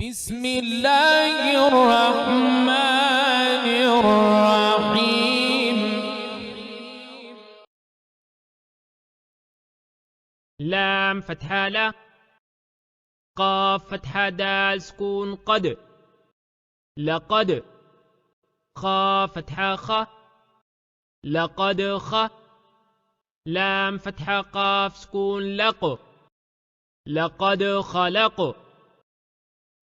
بسم الله الرحمن الرحيم. لام فتحة لا، قاف فتحة دال سكون قد، لقد. خا فتحة خ، لقد خ. لام فتحة قاف سكون لق، لقد خلق.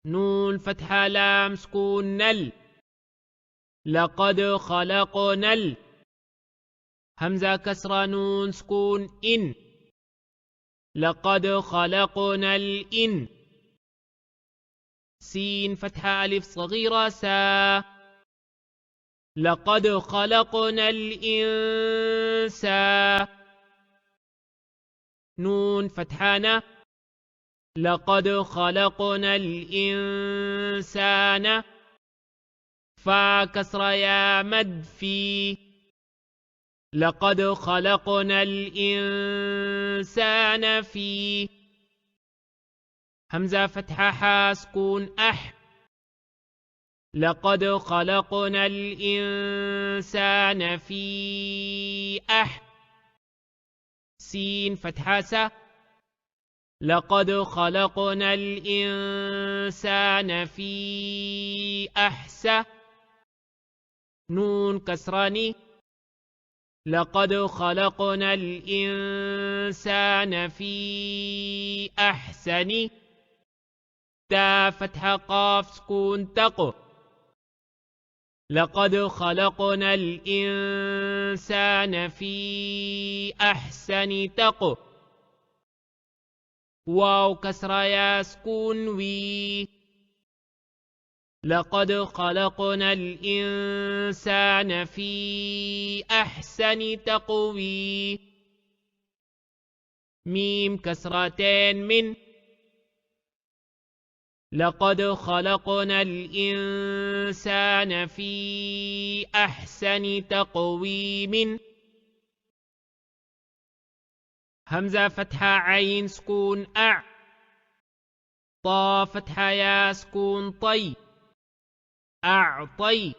نون فتحة لام سكون نل، لقد خلقنا ال. همزة كسرة نون سكون إن، لقد خلقنا الإن. سين فتحة ألف صغيرة سا، لقد خلقنا الإنسان. نون فتحة ن، لقد خلقنا الإنسان. فا كسرة يا مد في، لقد خلقنا الإنسان في. همزة فتحة حا سكون أح، لقد خلقنا الإنسان في أح. سين فتحة س، لقد خلقنا الإنسان في أحسن. نون كسراني، لقد خلقنا الإنسان في أحسن. تا فتحة قاف سكون تق، لقد خلقنا الإنسان في أحسن تق. واو كسرة يا سكون وي، لقد خلقنا الإنسان في أحسن تقوي. ميم كسرتين من، لقد خلقنا الإنسان في أحسن تقويم. همزة فتحة عين سكون أع، طا فتحة يا سكون طي، أعطي.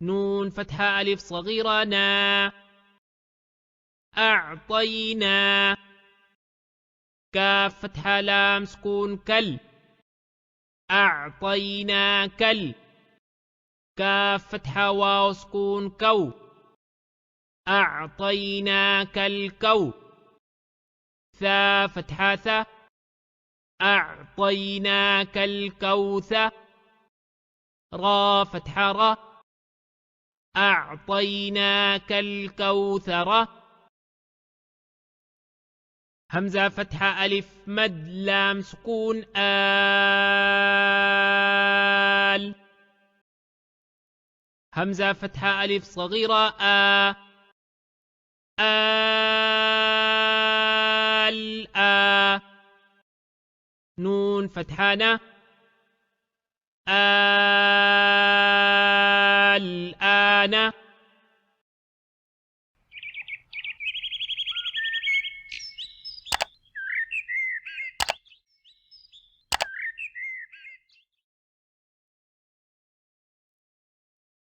نون فتحة ألف صغيرة نا، أعطينا. كاف فتحة لام سكون كل، أعطينا كل. كاف فتحة واو سكون كو، أعطيناك الكو. ثا فتحة ثا، أعطيناك الكوثر. را فتحة را، أعطيناك الكوثر. همزة فتحة ألف مد لام سكون آل. همزة فتحة ألف صغيرة آل نون فتحة ن، الآن.